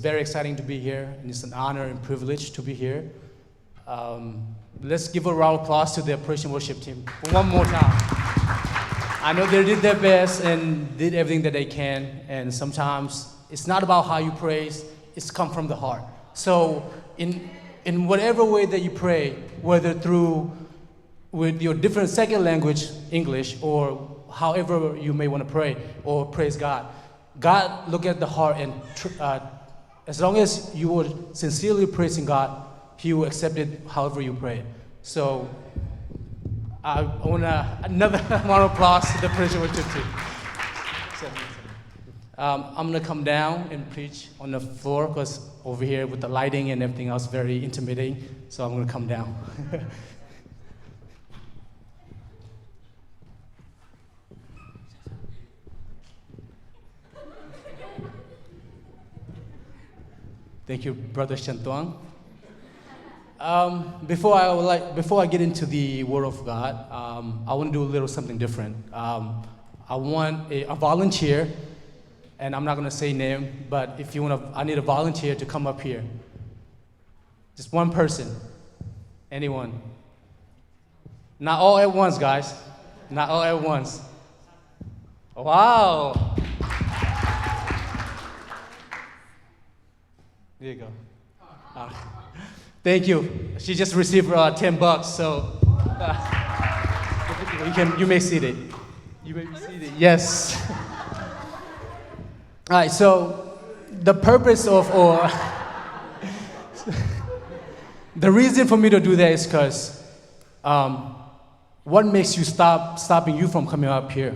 very exciting to be here, and it's an honor and privilege to be here. Let's give a round of applause to the Operation Worship team one more time. I know they did their best and did everything that they can, and sometimes it's not about how you praise, it's come from the heart. So in whatever way that you pray, whether through with your different second language, English, or however you may want to pray or praise God, God look at the heart, and as long as you would sincerely praising God, He will accept it however you pray. So I want another round of applause to the Operation Worship team. I'm gonna come down and preach on the floor because over here with the lighting and everything else, very intimidating. So I'm gonna come down. Thank you, Brother Shantuang. Before I get into the Word of God, I want to do a little something different. I want a volunteer, and I'm not going to say name, but if you want to, I need a volunteer to come up here. Just one person, anyone. Not all at once, guys. Not all at once. Wow. There you go. Thank you. She just received $10, so you may see it. You may see it. Yes. All right. So the purpose of or the reason for me to do that is because what makes you stopping you from coming up here?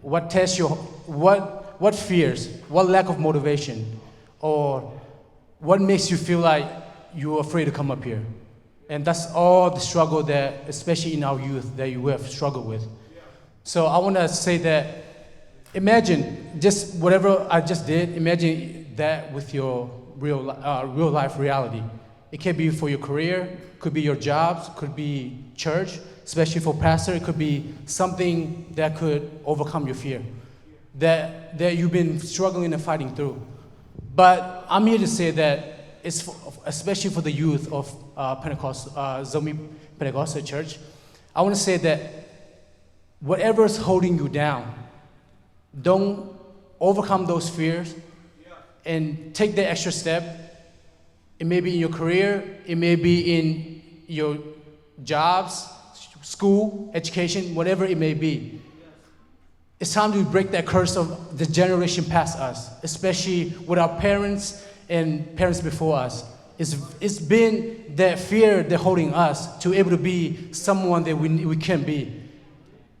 What tests you? What fears? What lack of motivation? Or what makes you feel like you're afraid to come up here? And that's all the struggle that, especially in our youth, that you have struggled with. So I want to say that, imagine just whatever I just did, imagine that with your real life reality. It could be for your career, could be your jobs, could be church, especially for pastor, it could be something that could overcome your fear, that you've been struggling and fighting through. But I'm here to say that it's especially for the youth of Zombie Pentecostal Church. I want to say that whatever's holding you down, don't overcome those fears and take the extra step. It may be in your career, it may be in your jobs, school, education, whatever it may be. It's time to break that curse of the generation past us, especially with our parents and parents before us. It's been that fear that holding us to able to be someone that we can be.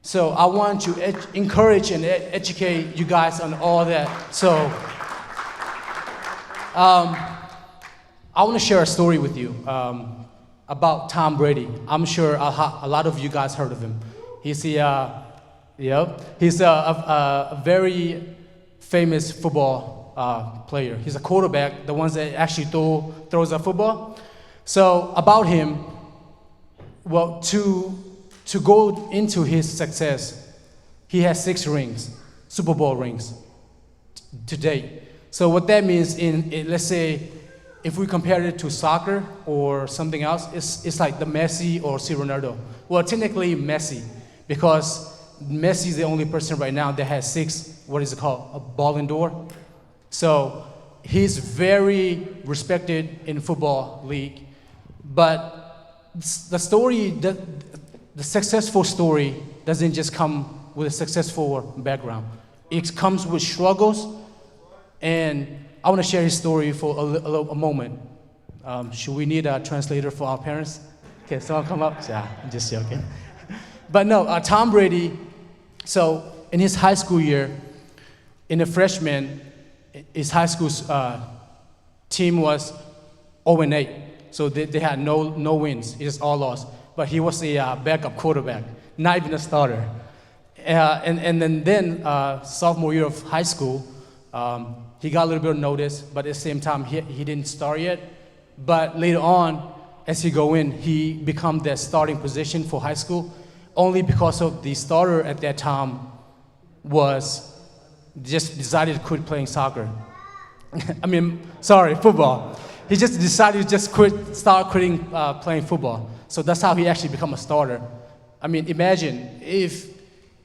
So I want to encourage and educate you guys on all that. So I want to share a story with you about Tom Brady. I'm sure a lot of you guys heard of him. He's a very famous football player. He's a quarterback, the ones that actually throws a football. So about him, well, to go into his success, he has 6 rings, Super Bowl rings, to date. So what that means let's say, if we compare it to soccer or something else, it's like the Messi or Ronaldo. Well, technically Messi, because Messi is the only person right now that has 6, what is it called, a Ballon d'Or. So he's very respected in football league. But the story, the successful story doesn't just come with a successful background. It comes with struggles. And I want to share his story for a moment. Should we need a translator for our parents? Okay, someone come up? Yeah, I'm just joking. But no, Tom Brady, so in his high school year, in the freshman, his high school team was 0-8. So they had no wins, it just all lost. But he was a backup quarterback, not even a starter. And then sophomore year of high school, he got a little bit of notice, but at the same time, he didn't start yet. But later on, as he go in, he become the starting position for high school, only because of the starter at that time was just decided to quit playing soccer. I mean, sorry, football. He just decided to just start quitting playing football. So that's how he actually become a starter. I mean, imagine if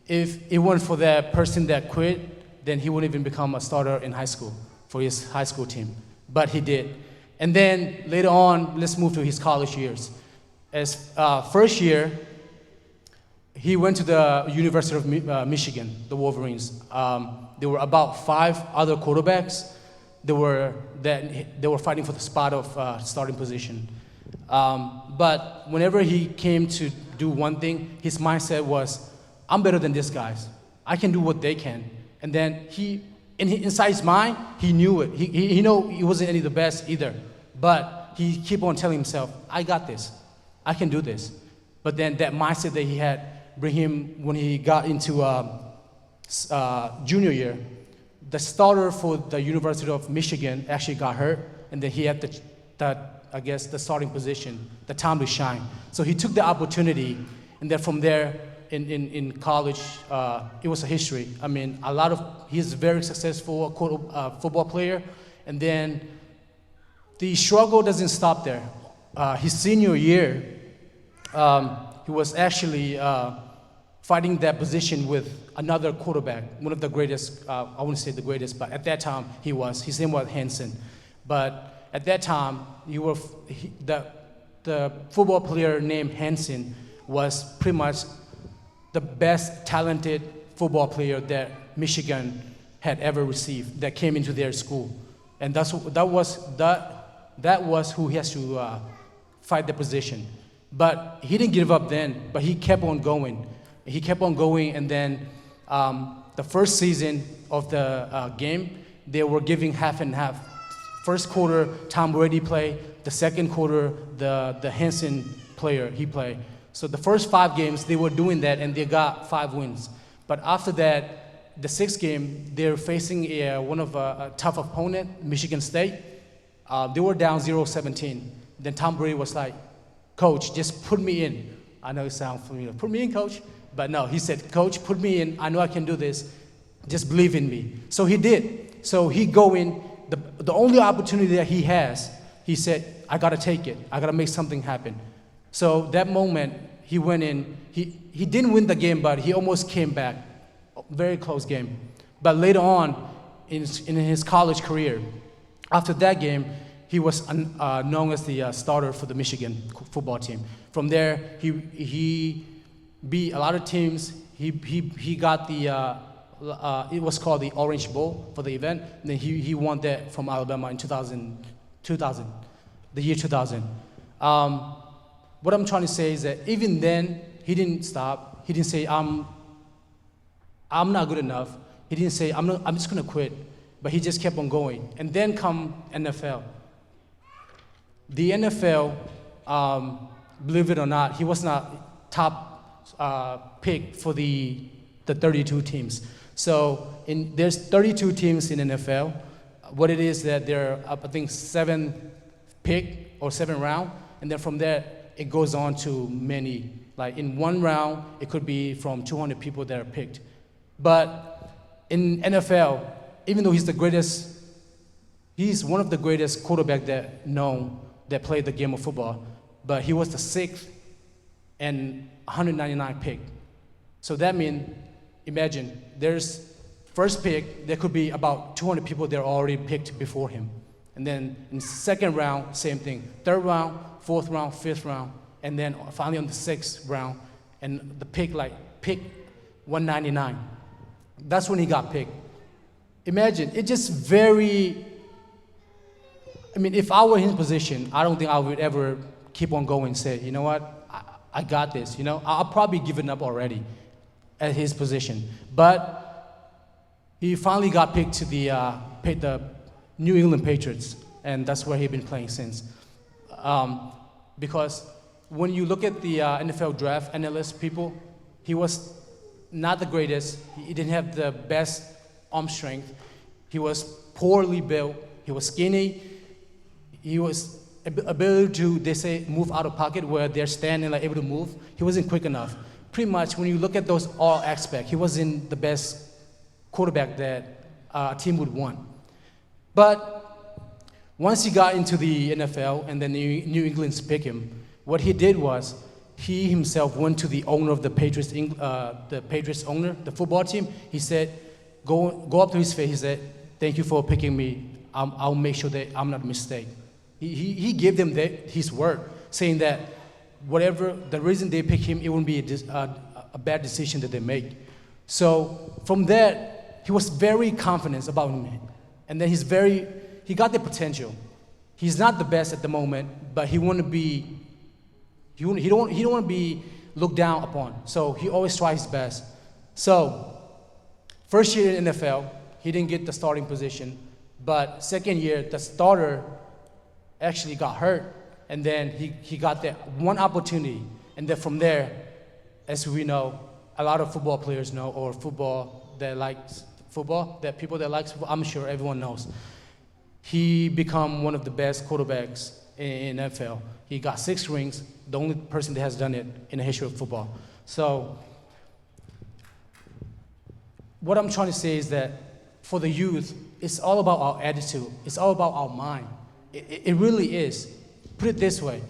it weren't for that person that quit, then he wouldn't even become a starter in high school for his high school team. But he did. And then later on, let's move to his college years. As first year, he went to the University of Michigan, the Wolverines. There were about 5 other quarterbacks they were fighting for the spot of starting position. But whenever he came to do one thing, his mindset was, I'm better than these guys. I can do what they can. And then inside his mind, he knew it. He knew he wasn't any of the best either. But he kept on telling himself, I got this. I can do this. But then that mindset that he had bring him when he got into junior year. The starter for the University of Michigan actually got hurt, and then he had the starting position, the time to shine. So he took the opportunity, and then from there, in college, it was a history. I mean, he's a very successful football player, and then the struggle doesn't stop there. His senior year, he was actually fighting that position with another quarterback, one of the greatest, I wouldn't say the greatest, but at that time he was. His name was Hansen. But at that time, the football player named Hansen was pretty much the best talented football player that Michigan had ever received that came into their school. And that was who he has to fight the position. But he didn't give up then, but he kept on going. He kept on going, and then the first season of the game, they were giving half and half. First quarter, Tom Brady played. The second quarter, the Hansen player, he played. So the first 5 games, they were doing that, and they got 5 wins. But after that, the 6th game, they're facing one of a tough opponent, Michigan State. They were down 0-17. Then Tom Brady was like, Coach, just put me in. I know it sounds familiar. Put me in, Coach. But no, he said, Coach, put me in. I know I can do this. Just believe in me. So he did. So he go in. The only opportunity that he has, he said, I got to take it. I got to make something happen. So that moment, he went in. He didn't win the game, but he almost came back. Very close game. But later on, in his college career, after that game, he was known as the starter for the Michigan football team. From there, he beat a lot of teams. He got it was called the Orange Bowl for the event. And then he won that from Alabama in 2000, the year 2000. What I'm trying to say is that even then, he didn't stop. He didn't say, I'm not good enough. He didn't say, I'm just going to quit. But he just kept on going. And then come NFL. The NFL, believe it or not, he was not top pick for the 32 teams. So there's 32 teams in NFL. What it is that they're up, I think, 7th pick or 7th round, and then from there it goes on to many. Like in one round, it could be from 200 people that are picked. But in NFL, even though he's one of the greatest quarterback that played the game of football, but he was the 6th and 199 pick. So that means, imagine, there's first pick, there could be about 200 people that are already picked before him. And then in second round, same thing. Third round, fourth round, fifth round, and then finally on the 6th round, and the pick 199. That's when he got picked. Imagine, it's just very, I mean, if I were in his position, I don't think I would ever keep on going and say, you know what, I got this, you know. I'll probably given up already at his position. But he finally got picked to the New England Patriots, and that's where he's been playing since. Because when you look at the NFL draft analyst people, he was not the greatest. He didn't have the best arm strength. He was poorly built. He was skinny. He was able to, they say, move out of pocket where they're standing, like able to move. He wasn't quick enough. Pretty much, when you look at those all aspects, he wasn't the best quarterback that a team would want. But once he got into the NFL and then New England's picked him, what he did was he himself went to the owner of the Patriots owner, the football team. He said, go up to his face. He said, "Thank you for picking me. I'll make sure that I'm not a mistake." He gave them his word, saying that whatever the reason they pick him, it wouldn't be a bad decision that they make. So from that, he was very confident about him, and then he got the potential. He's not the best at the moment, but he want to be. He don't want to be looked down upon. So he always tries his best. So first year in NFL, he didn't get the starting position, but second year the starter actually got hurt, and then he got that one opportunity, and then from there, as we know, a lot of football players know, or football that likes football, that people that likes football, I'm sure everyone knows. He become one of the best quarterbacks in NFL. He got 6 rings, the only person that has done it in the history of football. So what I'm trying to say is that for the youth, it's all about our attitude. It's all about our mind. It really is. Put it this way.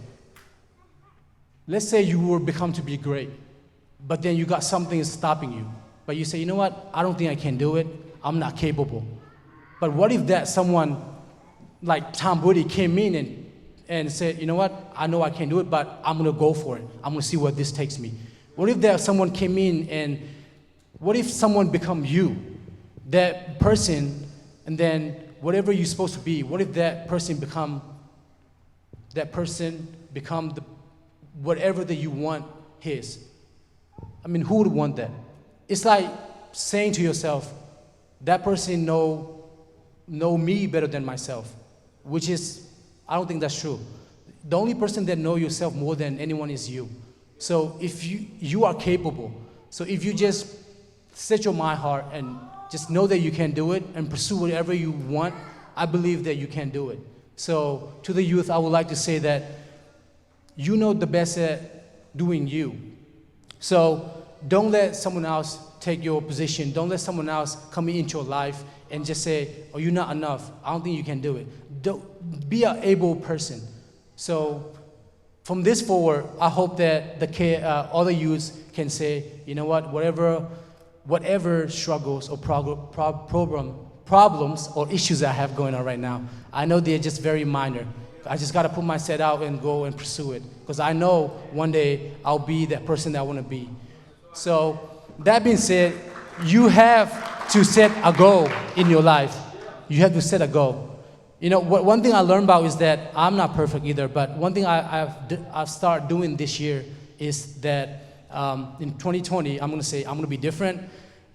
Let's say you will become to be great, but then you got something stopping you. But you say, you know what? I don't think I can do it. I'm not capable. But what if that someone like Tom Brady came in and said, you know what? I know I can do it, but I'm going to go for it. I'm going to see where this takes me. What if that someone came in and what if someone become you, that person, and then whatever you're supposed to be, what if that person become the whatever that you want his? I mean, who would want that? It's like saying to yourself, that person know me better than myself, which is, I don't think that's true. The only person that know yourself more than anyone is you. So if you are capable, so if you just set your mind hard and just know that you can do it and pursue whatever you want, I believe that you can do it. So to the youth, I would like to say that you know the best at doing you. So don't let someone else take your position. Don't let someone else come into your life and just say, oh, you're not enough. I don't think you can do it. Don't, be an able person. So from this forward, I hope that all the youths can say, you know what, whatever struggles or problems or issues I have going on right now, I know they're just very minor. I just got to put myself out and go and pursue it, because I know one day I'll be that person that I want to be. So that being said, you have to set a goal in your life. You have to set a goal. You know, one thing I learned about is that I'm not perfect either, but one thing I've started doing this year is that in 2020, I'm going to say I'm going to be different.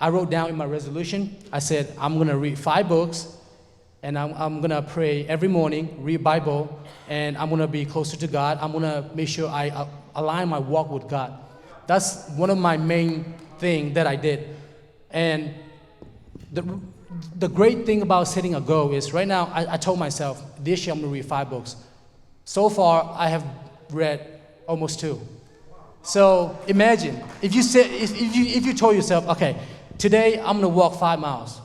I wrote down in my resolution, I said I'm going to read 5 books, and I'm going to pray every morning, read Bible, and I'm going to be closer to God. I'm going to make sure I align my walk with God. That's one of my main thing that I did. And the great thing about setting a goal is right now, I told myself, this year I'm going to read 5 books. So far, I have read almost 2. So imagine, if you told yourself, okay, today I'm going to walk 5 miles.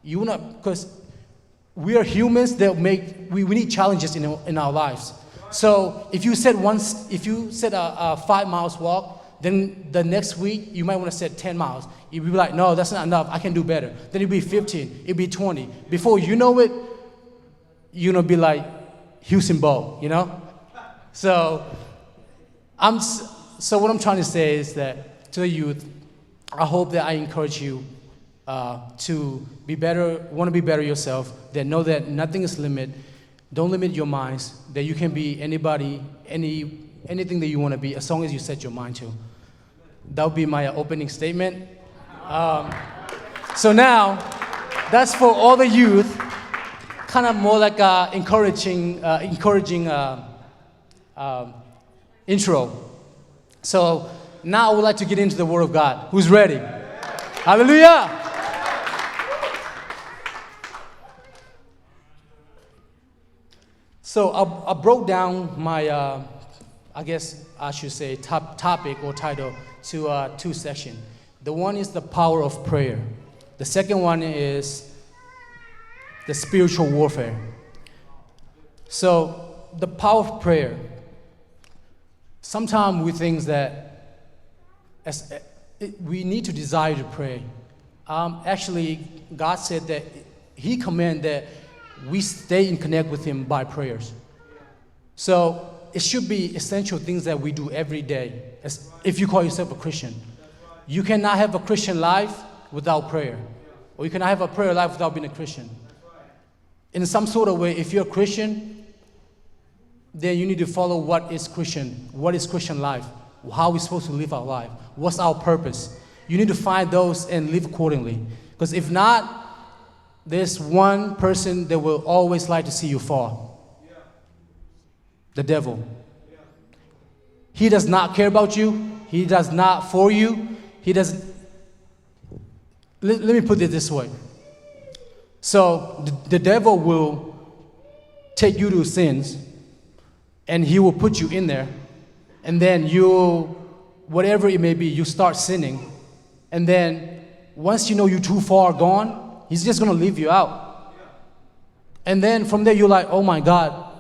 You wanna, because we are humans that we need challenges in our lives. So if you set a 5 miles walk, then the next week you might want to set 10 miles. You'll be like, no, that's not enough. I can do better. Then it'll be 15. It'll be 20. Before you know it, you're gonna be like Usain Bolt, you know. So what I'm trying to say is that to the youth, I hope that I encourage you to be better, want to be better yourself, that know that nothing is limit. Don't limit your minds, that you can be anybody, anything that you want to be, as long as you set your mind to. That would be my opening statement. So now, that's for all the youth, kind of more like a encouraging intro. So now I would like to get into the Word of God. Who's ready? Hallelujah! So I broke down my, I guess I should say, topic or title to 2 sections. The one is the power of prayer. The second one is the spiritual warfare. So the power of prayer. Sometimes we think that we need to desire to pray. Actually, God said that He commanded that we stay in connect with Him by prayers. So it should be essential things that we do every day. If you call yourself a Christian, you cannot have a Christian life without prayer, or you cannot have a prayer life without being a Christian. In some sort of way, if you're a Christian, then you need to follow what is Christian life, how we're supposed to live our life, what's our purpose. You need to find those and live accordingly. Because if not, there's one person that will always like to see you fall. The devil. He does not care about you. He does not for you. He doesn't. Let me put it this way. So the devil will take you to sins, and he will put you in there, and then you, whatever it may be, you start sinning, and then once you know you're too far gone, he's just gonna leave you out. And then from there you're like, oh my God,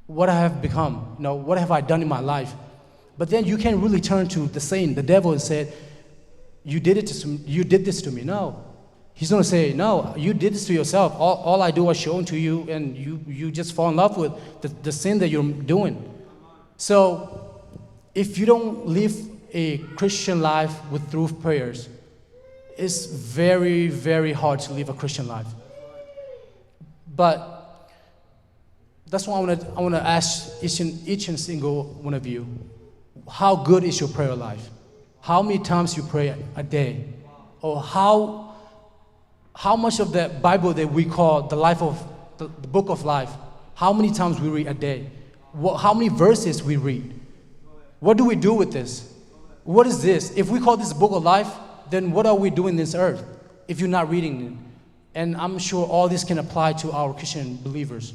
what I have become, what have I done in my life? But then you can't really turn to the Satan, the devil, and say, you did this to me. No. He's going to say, no, you did this to yourself. All I do was show to you, and you just fall in love with the sin that you're doing. So if you don't live a Christian life through prayers, it's very, very hard to live a Christian life. But that's why I want to ask each and single one of you, how good is your prayer life? How many times you pray a day? Or how much of the Bible that we call the book of life, how many times we read a day? How many verses we read? What do we do with this? What is this? If we call this book of life, then what are we doing on this earth if you're not reading it? And I'm sure all this can apply to our Christian believers.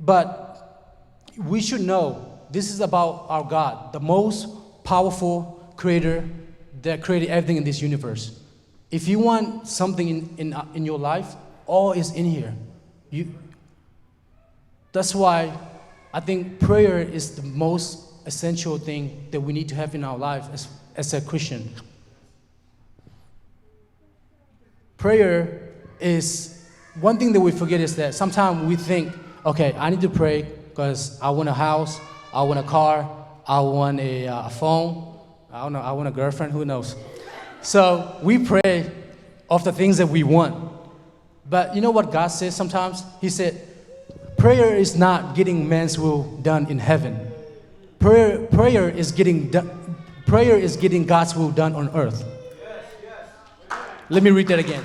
But we should know this is about our God, the most powerful creator that created everything in this universe. If you want something in your life, all is in here. That's why I think prayer is the most essential thing that we need to have in our life as a Christian. Prayer is, one thing that we forget is that sometimes we think, okay, I need to pray because I want a house, I want a car, I want a phone, I don't know, I want a girlfriend, who knows. So we pray of the things that we want. But you know what God says sometimes? He said, prayer is not getting man's will done in heaven. Prayer is getting God's will done on earth. Let me read that again.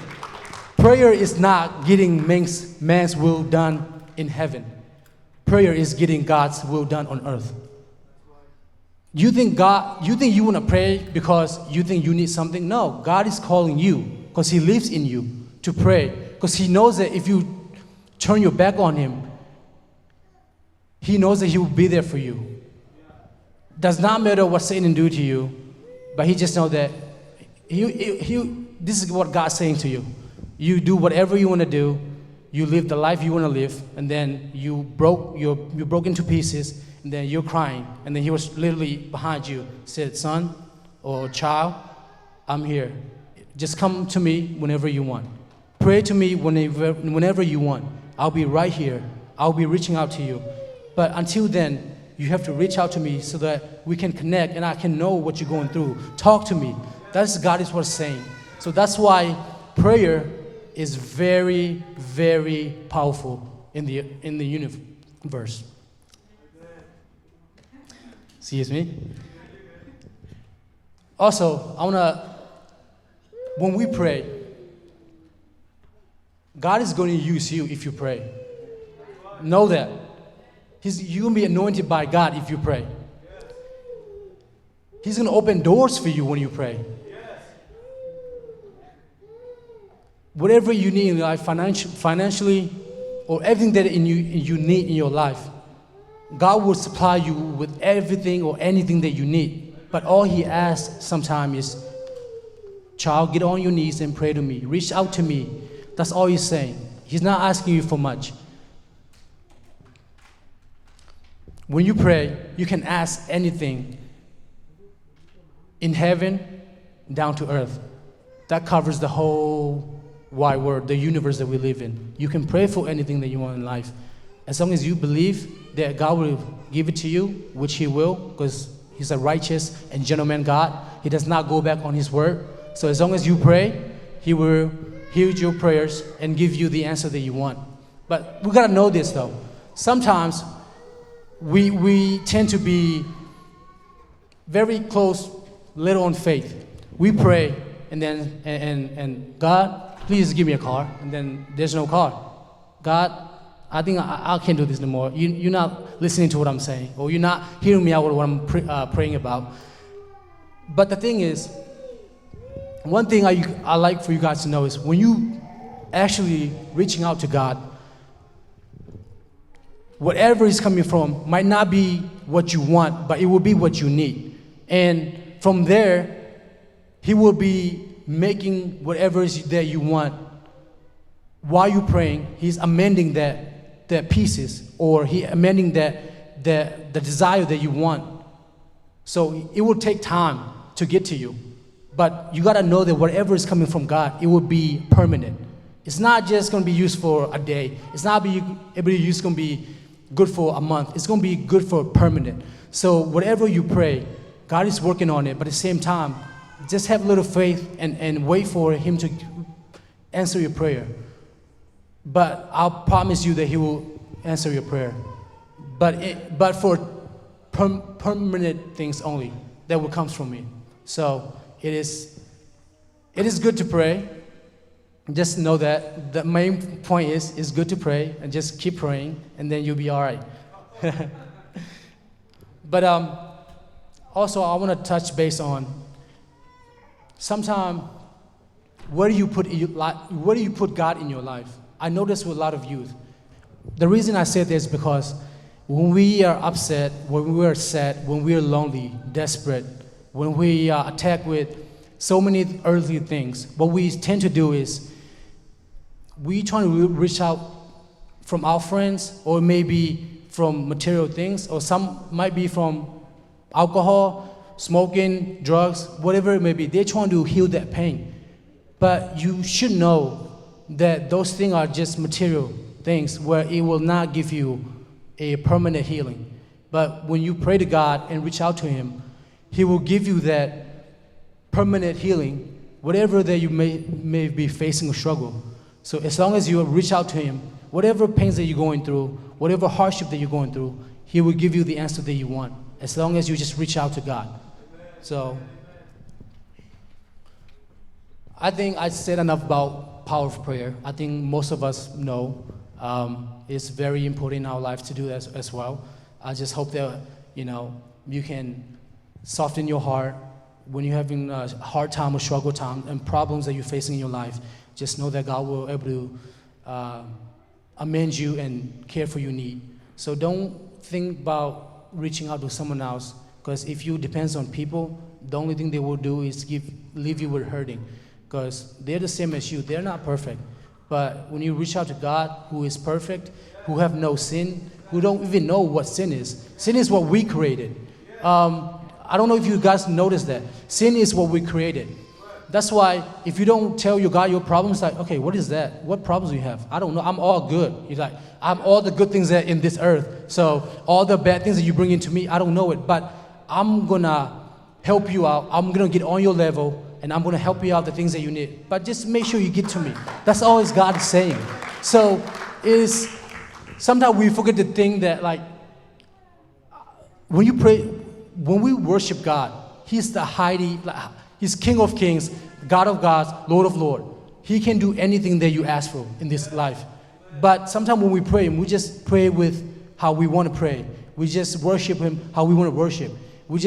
Prayer is not getting man's will done in heaven. Prayer is getting God's will done on earth. You think you want to pray because you think you need something? No, God is calling you because He lives in you to pray. Because He knows that if you turn your back on Him, He knows that He will be there for you. Does not matter what Satan do to you, but He just knows that this is what God's saying to you. You do whatever you want to do. You live the life you want to live, and then you broke into pieces, and then you're crying, and then He was literally behind you, said, son or child, I'm here. Just come to me whenever you want. Pray to me whenever you want. I'll be right here. I'll be reaching out to you. But until then, you have to reach out to me so that we can connect and I can know what you're going through. Talk to me. That's God is what's saying. So that's why prayer is very, very powerful in the universe. Excuse me. Also, when we pray, God is going to use you if you pray. Know that. You're going to be anointed by God if you pray. He's going to open doors for you when you pray. Whatever you need in life, financially, or everything that you need in your life, God will supply you with everything or anything that you need. But all He asks sometimes is, child, get on your knees and pray to me. Reach out to me. That's all He's saying. He's not asking you for much. when you pray, you can ask anything in heaven down to earth. That covers the whole wide world, the universe that we live in. You can pray for anything that you want in life. As long as you believe that God will give it to you, which He will, because He's a righteous and gentleman God. He does not go back on His word. So as long as you pray, He will hear your prayers and give you the answer that you want. But we gotta know this though. Sometimes we tend to be very close, little on faith. We pray and then and God, please give me a car, and then there's no car. God, I think I can't do this anymore. You're not listening to what I'm saying, or you're not hearing me out with what I'm praying about. But the thing is, one thing I like for you guys to know is when you actually reaching out to God, whatever is coming from might not be what you want, but it will be what you need. And from there, He will be making whatever is that you want. While you're praying, He's amending that pieces, or He amending the desire that you want. So it will take time to get to you. But you gotta know that whatever is coming from God, it will be permanent. It's not just gonna be used for a day. It's not gonna be good for a month. It's gonna be good for permanent. So whatever you pray, God is working on it, but at the same time, just have a little faith and wait for Him to answer your prayer. But I'll promise you that He will answer your prayer. But for permanent things only, that will come from me. So it is good to pray. Just know that the main point is it's good to pray, and just keep praying, and then you'll be all right. But also I want to touch base on sometimes where do you put God in your life? I notice with a lot of youth. The reason I say this is because when we are upset, when we are sad, when we are lonely, desperate, when we are attacked with so many earthly things, what we tend to do is we try to reach out from our friends, or maybe from material things, or some might be from alcohol, smoking, drugs, whatever it may be. They're trying to heal that pain. But you should know that those things are just material things where it will not give you a permanent healing. But when you pray to God and reach out to Him, He will give you that permanent healing, whatever that you may be facing a struggle. So as long as you reach out to Him, whatever pains that you're going through, whatever hardship that you're going through, He will give you the answer that you want, as long as you just reach out to God. So I think I said enough about power of prayer. I think most of us know it's very important in our life to do that as well. I just hope that you can soften your heart when you're having a hard time or struggle time and problems that you're facing in your life. Just know that God will be able to amend you and care for your need. So don't think about reaching out to someone else, because if you depend on people, the only thing they will do is leave you with hurting, because they're the same as you. They're not perfect. But when you reach out to God, who is perfect, who have no sin, who don't even know what sin is what we created. I don't know if you guys noticed that. Sin is what we created. That's why if you don't tell your God your problems, like, okay, what is that? What problems do you have? I don't know. I'm all good. You're like, I'm all the good things that in this earth. So all the bad things that you bring into me, I don't know it. But I'm going to help you out. I'm going to get on your level, and I'm going to help you out the things that you need. But just make sure you get to me. That's always God is saying. So sometimes we forget to think that, like, when you pray, when we worship God, He's He's King of Kings, God of gods, Lord of lords. He can do anything that you ask for in this life. But sometimes when we pray, we just pray with how we want to pray. We just worship Him how we want to worship. We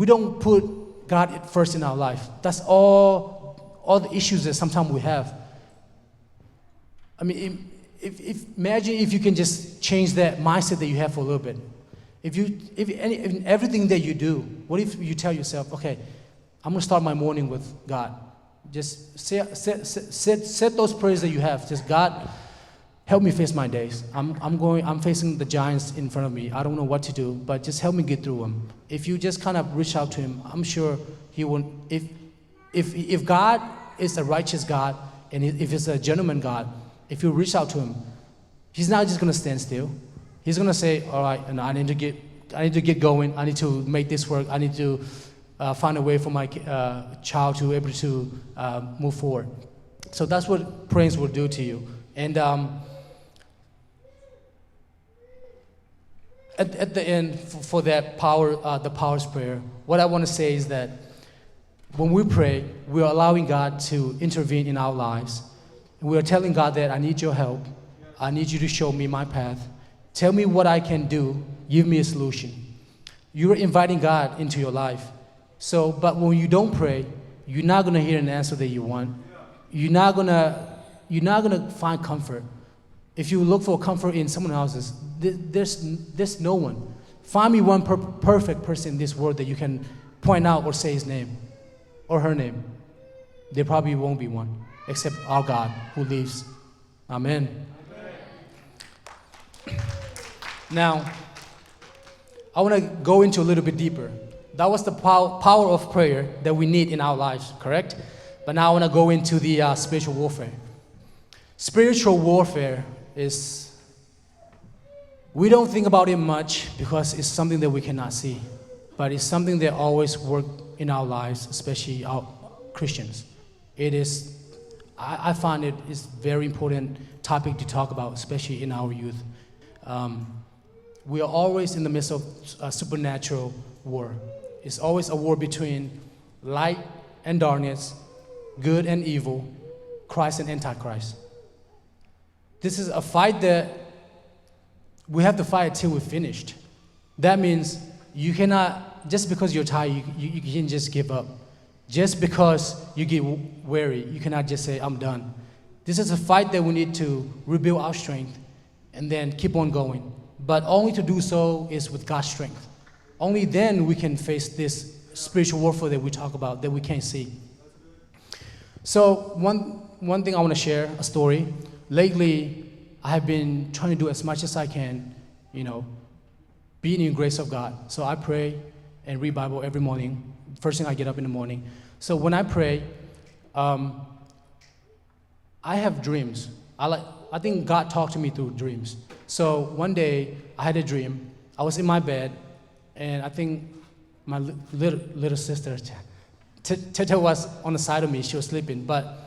don't put God first in our life. That's all the issues that sometimes we have. I mean, imagine if you can just change that mindset that you have for a little bit. In everything that you do, what if you tell yourself, okay, I'm going to start my morning with God. Just set those prayers that you have. Just, God, help me face my days. I'm facing the giants in front of me. I don't know what to do, but just help me get through them. If you just kind of reach out to him, I'm sure he won't. If God is a righteous God, and if it's a gentleman God, if you reach out to him, he's not just gonna stand still. He's gonna say, all right, and I need to get going. I need to make this work. I need to find a way for my child to be able to move forward. So that's what praying will do to you. And at the end, for that power, the power's prayer, what I want to say is that when we pray, we are allowing God to intervene in our lives. We are telling God that I need your help. I need you to show me my path. Tell me what I can do. Give me a solution. You're inviting God into your life. So, but when you don't pray, you're not going to hear an answer that you want. You're not going to find comfort. If you look for comfort in someone else's, there's no one. Find me one perfect person in this world that you can point out or say his name or her name. There probably won't be one, except our God who lives. Amen. Now, I want to go into a little bit deeper. That was the power of prayer that we need in our lives, correct? But now I want to go into the spiritual warfare. Spiritual warfare is, we don't think about it much because it's something that we cannot see. But it's something that always works in our lives, especially our Christians. It is, I find it is very important topic to talk about, especially in our youth. We are always in the midst of a supernatural war. It's always a war between light and darkness, good and evil, Christ and Antichrist. This is a fight that we have to fight until we're finished. That means you cannot, just because you're tired, you can't just give up. Just because you get weary, you cannot just say, I'm done. This is a fight that we need to rebuild our strength and then keep on going. But only to do so is with God's strength. Only then we can face this spiritual warfare that we talk about, that we can't see. So one thing I want to share, a story. Lately, I have been trying to do as much as I can, being in the grace of God. So I pray and read Bible every morning. First thing I get up in the morning. So when I pray, I have dreams. I think God talked to me through dreams. So one day I had a dream. I was in my bed, and I think my little sister, Tete, was on the side of me. She was sleeping, but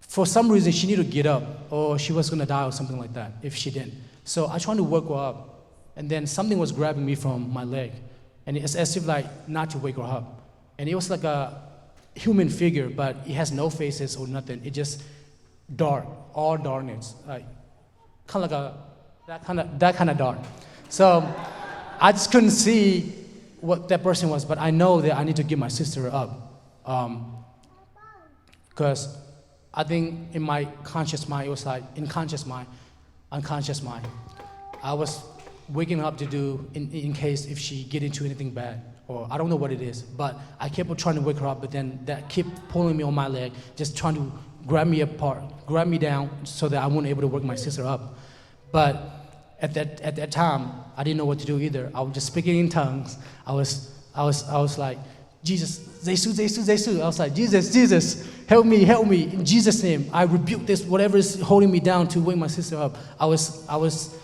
for some reason she needed to get up, or she was gonna die or something like that if she didn't. So I tried to wake her up, and then something was grabbing me from my leg, and it's as if like not to wake her up. And it was like a human figure, but it has no faces or nothing. It just dark, all darkness, like kind of like that kind of dark. So I just couldn't see what that person was, but I know that I need to get my sister up, because I think in my conscious mind, it was like unconscious mind. I was waking up to do in case if she get into anything bad, or I don't know what it is, but I kept trying to wake her up, but then that kept pulling me on my leg, just trying to grab me down so that I wouldn't able to wake my sister up. But at that time, I didn't know what to do either. I was just speaking in tongues. I was like, Jesus, Jesus. I was like, Jesus, help me, in Jesus' name. I rebuke this, whatever is holding me down to wake my sister up. I was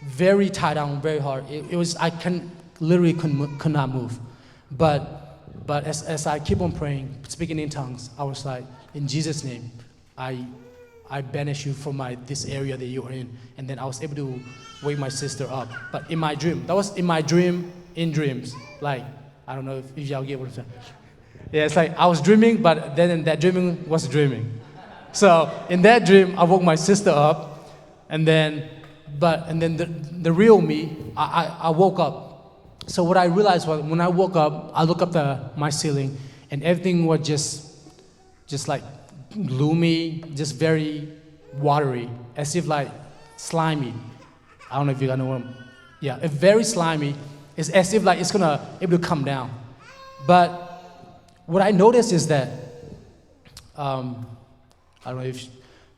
very tied down, very hard. It was, I literally could not move. But as I keep on praying, speaking in tongues, I was like, in Jesus' name, I banish you from this area that you are in. And then I was able to wake my sister up. But in my dream, that was in my dream, in dreams. Like, I don't know if y'all get what I'm saying. Yeah, it's like I was dreaming, but then that dreaming was dreaming. So in that dream, I woke my sister up, and then the real me, I woke up. So what I realized was when I woke up, I looked up my ceiling, and everything was just like gloomy, just very watery, as if like slimy. I don't know if you guys know what it's very slimy. It's as if like it's gonna able to come down. But what I noticed is that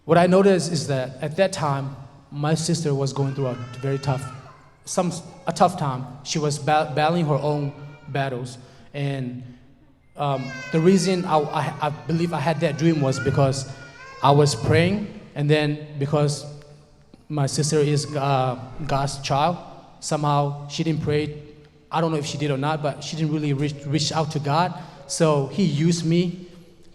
what I noticed is that at that time my sister was going through a very a tough time. She was battling her own battles, and the reason I believe I had that dream was because I was praying, and then because my sister is God's child, somehow she didn't pray. I don't know if she did or not, but she didn't really reach out to God. So He used me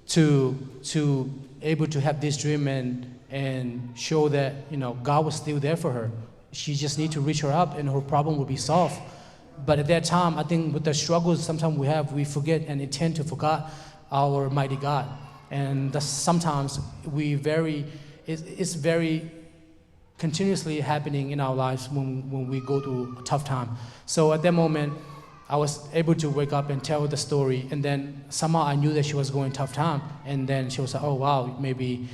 to able to have this dream and show that God was still there for her. She just need to reach her up, and her problem will be solved. But at that time, I think with the struggles sometimes we have, we forget and intend to forget our mighty God. And that's sometimes it's very continuously happening in our lives when we go through a tough time. So at that moment, I was able to wake up and tell the story, and then somehow I knew that she was going tough time, and then she was like, oh wow, maybe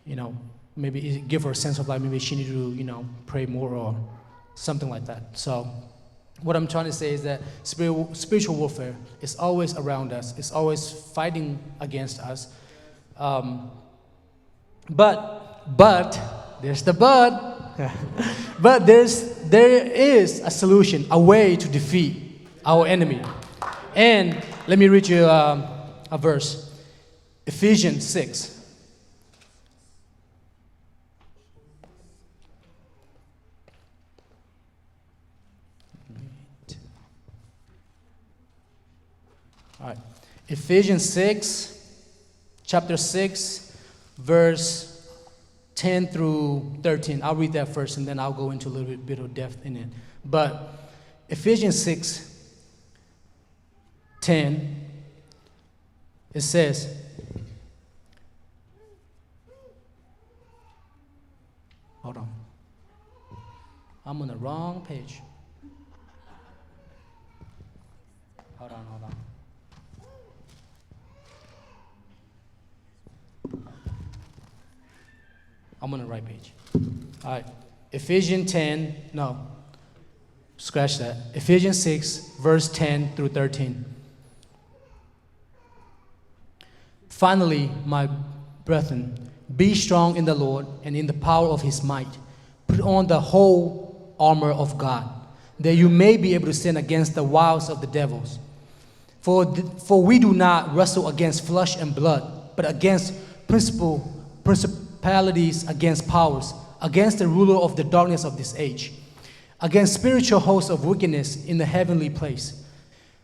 it give her a sense of like maybe she need to pray more or something like that. So what I'm trying to say is that spiritual warfare is always around us. It's always fighting against us. But there's the but. But there is a solution, a way to defeat our enemy. And let me read you a verse, Ephesians 6. All right. Ephesians 6, chapter 6, verse 10 through 13. I'll read that first, and then I'll go into a little bit of depth in it. But Ephesians 6, 10, it says, hold on. I'm on the wrong page. Hold on. I'm on the right page. All right. Ephesians 10, no, scratch that. Ephesians 6, verse 10 through 13. Finally, my brethren, be strong in the Lord and in the power of His might. Put on the whole armor of God, that you may be able to stand against the wiles of the devils. For we do not wrestle against flesh and blood, but against principalities, against powers, against the ruler of the darkness of this age, against spiritual hosts of wickedness in the heavenly place.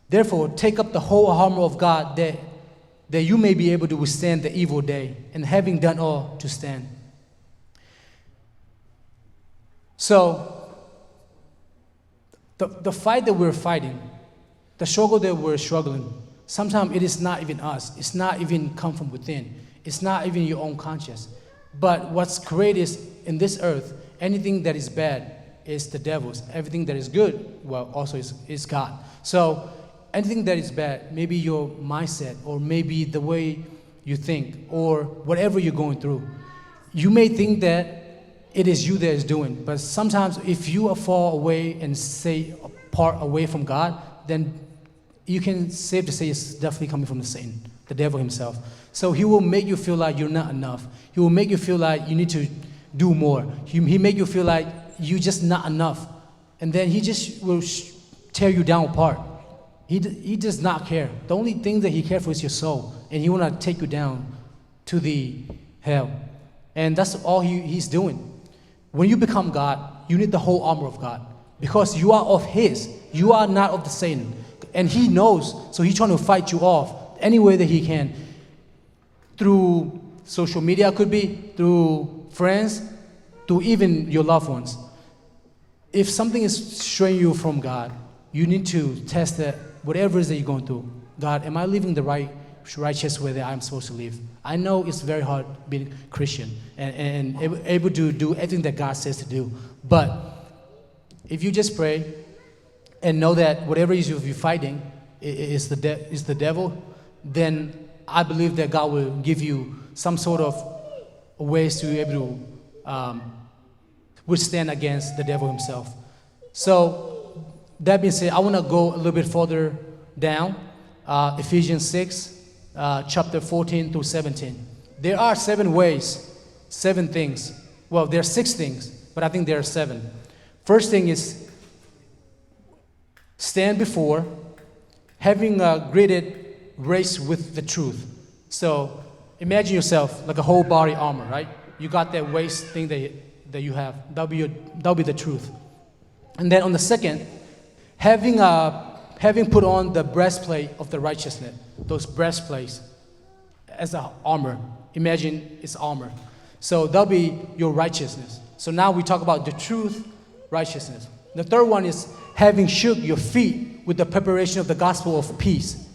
Therefore, take up the whole armor of God, that you may be able to withstand the evil day, and having done all, to stand. So, the fight that we're fighting, the struggle that we're struggling, sometimes it is not even us. It's not even come from within. It's not even your own conscience. But what's great is, in this earth, anything that is bad is the devil's. Everything that is good, well, also is God. So anything that is bad, maybe your mindset, or maybe the way you think, or whatever you're going through, you may think that it is you that is doing. But sometimes if you fall away and say apart away from God, then you can safe to say it's definitely coming from the Satan, the devil himself. So he will make you feel like you're not enough. He will make you feel like you need to do more. He make you feel like you're just not enough. And then he just will tear you down apart. He does not care. The only thing that he cares for is your soul. And he want to take you down to the hell. And that's all he's doing. When you become God, you need the whole armor of God. Because you are of his. You are not of the Satan. And he knows, so he's trying to fight you off any way that he can. Through social media, could be, through friends, to even your loved ones. If something is straying you from God, you need to test that, whatever it is that you're going through. God, am I living the righteous way that I'm supposed to live? I know it's very hard being Christian and able to do everything that God says to do. But if you just pray and know that whatever it is you're fighting is the devil, then I believe that God will give you some sort of ways to be able to withstand against the devil himself. So that being said, I want to go a little bit further down, Ephesians 6, chapter 14 through 17. There are 7 ways, 7 things. Well, there are 6 things but I think there are 7. First thing is stand before, having a graded race with the truth. So imagine yourself like a whole body armor, right? You got that waist thing that you have. That'll be the truth. And then on the second, having put on the breastplate of the righteousness, those breastplates as a armor. Imagine it's armor. So that'll be your righteousness. So now we talk about the truth, righteousness. The third one is having shook your feet with the preparation of the gospel of peace.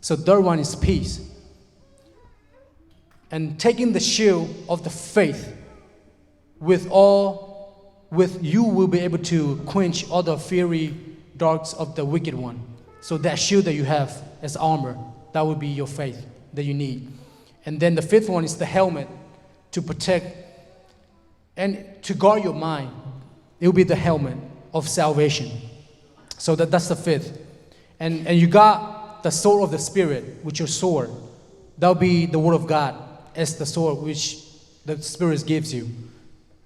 So the third one is peace. And taking the shield of the faith with you will be able to quench all the fiery darts of the wicked one. So that shield that you have as armor, that would be your faith that you need. And then the fifth one is the helmet to protect and to guard your mind. It will be the helmet of salvation. So that's the fifth. And you got the sword of the Spirit, which your sword. That'll be the word of God as the sword which the Spirit gives you.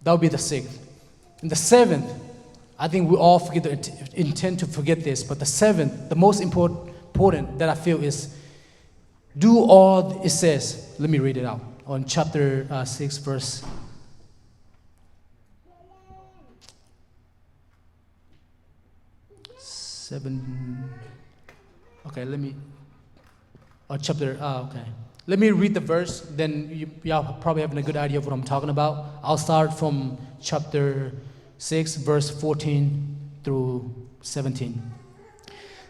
That'll be the sixth. And the seventh, I think we all intend to forget this, but the seventh, the most important that I feel is do all it says. Let me read it out on chapter 6, verse 7. Okay, let me read the verse, then y'all probably have a good idea of what I'm talking about. I'll start from chapter 6, verse 14 through 17.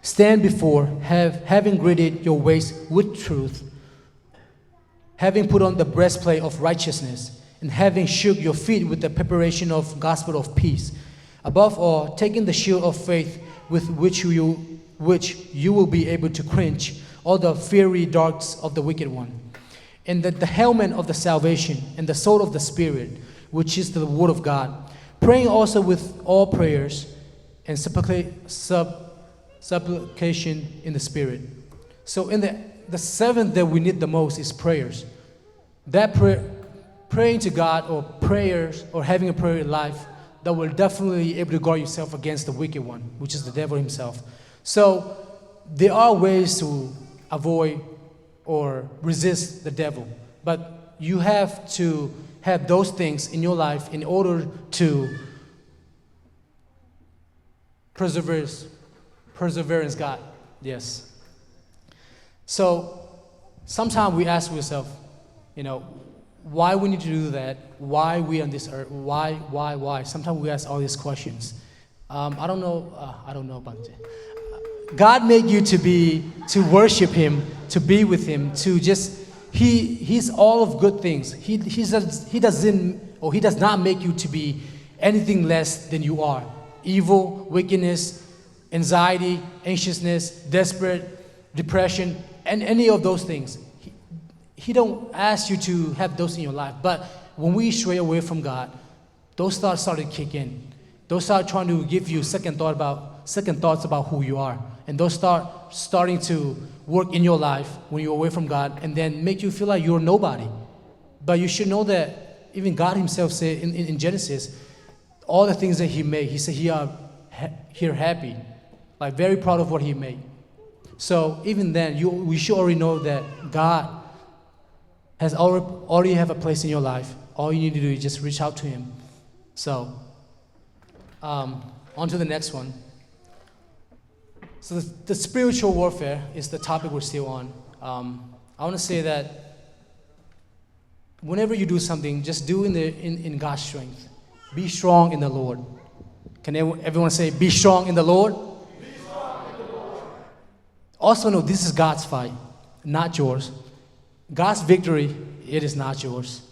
Stand before, having girded your waist with truth, having put on the breastplate of righteousness, and having shook your feet with the preparation of gospel of peace. Above all, taking the shield of faith with which you will be able to quench all the fiery darts of the wicked one. And the helmet of the salvation and the sword of the Spirit, which is the word of God. Praying also with all prayers and supplication in the Spirit. So in the seventh that we need the most is prayers. That praying to God or prayers or having a prayer life that will definitely be able to guard yourself against the wicked one, which is the devil himself. So there are ways to avoid or resist the devil, but you have to have those things in your life in order to perseverance God. Yes. So sometimes we ask ourselves, why we need to do that? Why we on this earth? Why? Sometimes we ask all these questions. I don't know about it. God made you to worship Him, to be with Him, to just He's all of good things. He does not make you to be anything less than you are. Evil, wickedness, anxiety, anxiousness, desperate, depression, and any of those things. He don't ask you to have those in your life. But when we stray away from God, those thoughts start to kick in. Those start trying to give you second thoughts about who you are. And those starting to work in your life when you're away from God and then make you feel like you're nobody. But you should know that even God Himself said in Genesis, all the things that He made, He said He happy, like very proud of what He made. So even then, we should already know that God has already have a place in your life. All you need to do is just reach out to Him. So, on to the next one. So the spiritual warfare is the topic we're still on. I want to say that whenever you do something, just do in God's strength. Be strong in the Lord. Can everyone say, be strong in the Lord? Be strong in the Lord. Also know this is God's fight, not yours. God's victory, it is not yours.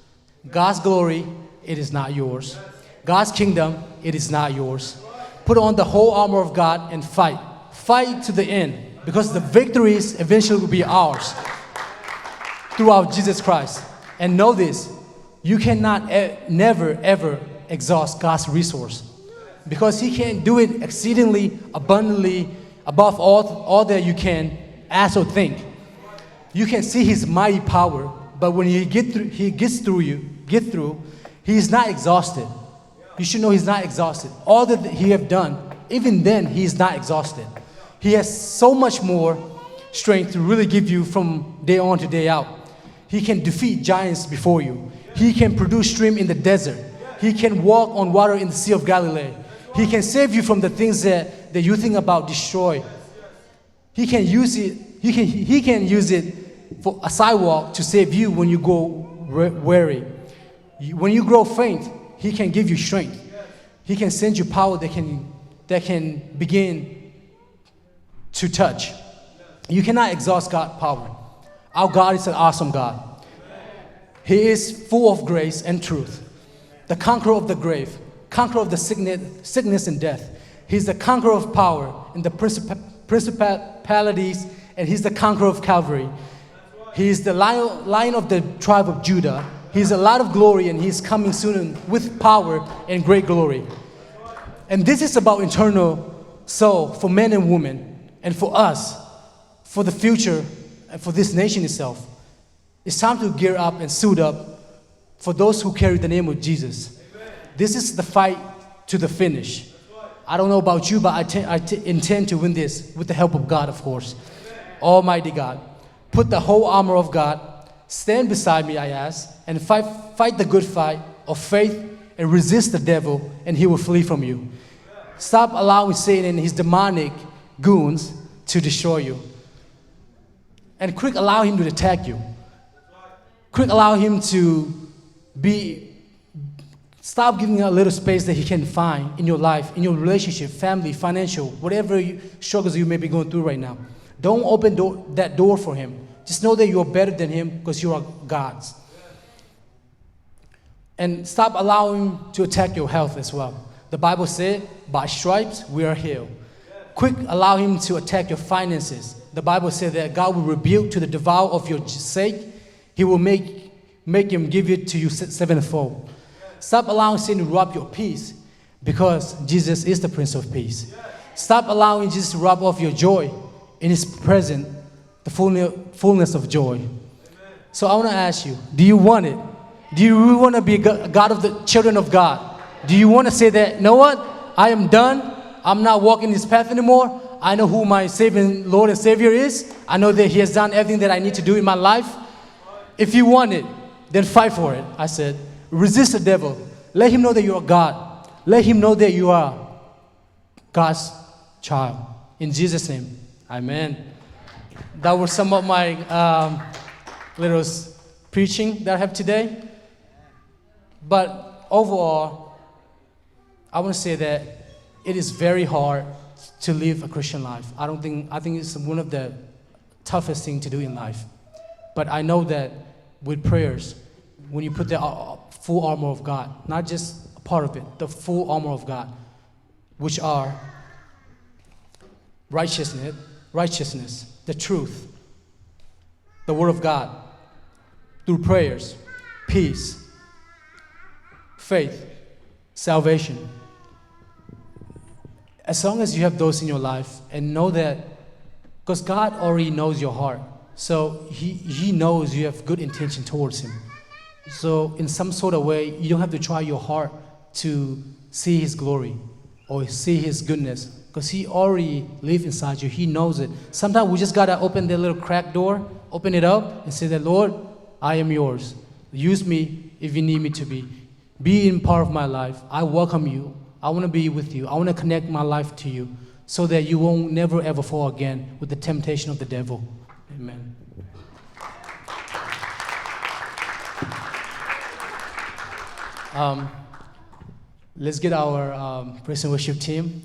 God's glory, it is not yours. God's kingdom, it is not yours. Put on the whole armor of God and fight. Fight to the end, because the victories eventually will be ours throughout Jesus Christ. And know this, you cannot never ever exhaust God's resource, because He can do it exceedingly abundantly above all that you can ask or think. You can see His mighty power, but when He gets through, He is not exhausted. you should know he's not exhausted. All that he have done, even then, he's not exhausted. He has so much more strength to really give you from day on to day out. He can defeat giants before you. He can produce stream in the desert. He can walk on water in the Sea of Galilee. He can save you from the things that you think about destroy. He can use it. He can use it for a sidewalk to save you when you go weary. When you grow faint, he can give you strength. He can send you power that can begin to touch. You cannot exhaust God's power. Our God is an awesome God. He is full of grace and truth. The conqueror of the grave, conqueror of the sickness and death. He's the conqueror of power and the principalities, and he's the conqueror of Calvary. He's the lion of the tribe of Judah. He's a lot of glory, and he's coming soon with power and great glory. And this is about eternal soul for men and women, and for us, for the future, and for this nation itself. It's time to gear up and suit up for those who carry the name of Jesus. Amen. This is the fight to the finish. I don't know about you, but I intend to win this with the help of God, of course. Amen. Almighty God, put the whole armor of God. Stand beside me, I ask, and fight the good fight of faith and resist the devil, and he will flee from you. Stop allowing Satan and his demonic goons to destroy you. And quick allow him to attack you. Quick allow him to stop giving a little space that he can find in your life, in your relationship, family, financial, whatever struggles you may be going through right now. Don't open that door for him. Just know that you are better than him because you are God's. And stop allowing him to attack your health as well. The Bible said, by stripes we are healed. Quick allow him to attack your finances. The Bible said that God will rebuke to the devourer of your sake. He will make him give it to you sevenfold. Stop allowing sin to rob your peace, because Jesus is the Prince of Peace. Stop allowing Jesus to rob off your joy in his presence, the fullness of joy. So I want to ask you, do you want it? Do you really want to be a God of the children of God? Do you want to say that, you know what? I am done. I'm not walking this path anymore. I know who my Lord and Savior is. I know that he has done everything that I need to do in my life. If you want it, then fight for it. I said, resist the devil. Let him know that you are God. Let him know that you are God's child. In Jesus' name, amen. That was some of my little preaching that I have today. But overall, I want to say that it is very hard to live a Christian life. I think it's one of the toughest things to do in life. But I know that with prayers, when you put the full armor of God, not just a part of it, the full armor of God, which are righteousness, the truth, the word of God, through prayers, peace, faith, salvation. As long as you have those in your life, and know that, because God already knows your heart, so he knows you have good intention towards him. So in some sort of way, you don't have to try your heart to see his glory or see his goodness, because he already lives inside you. He knows it. Sometimes we just got to open that little crack door, open it up, and say that, Lord, I am yours. Use me if you need me to be. Be in part of my life. I welcome you. I want to be with you. I want to connect my life to you so that you won't never ever fall again with the temptation of the devil. Amen. Let's get our praise and worship team.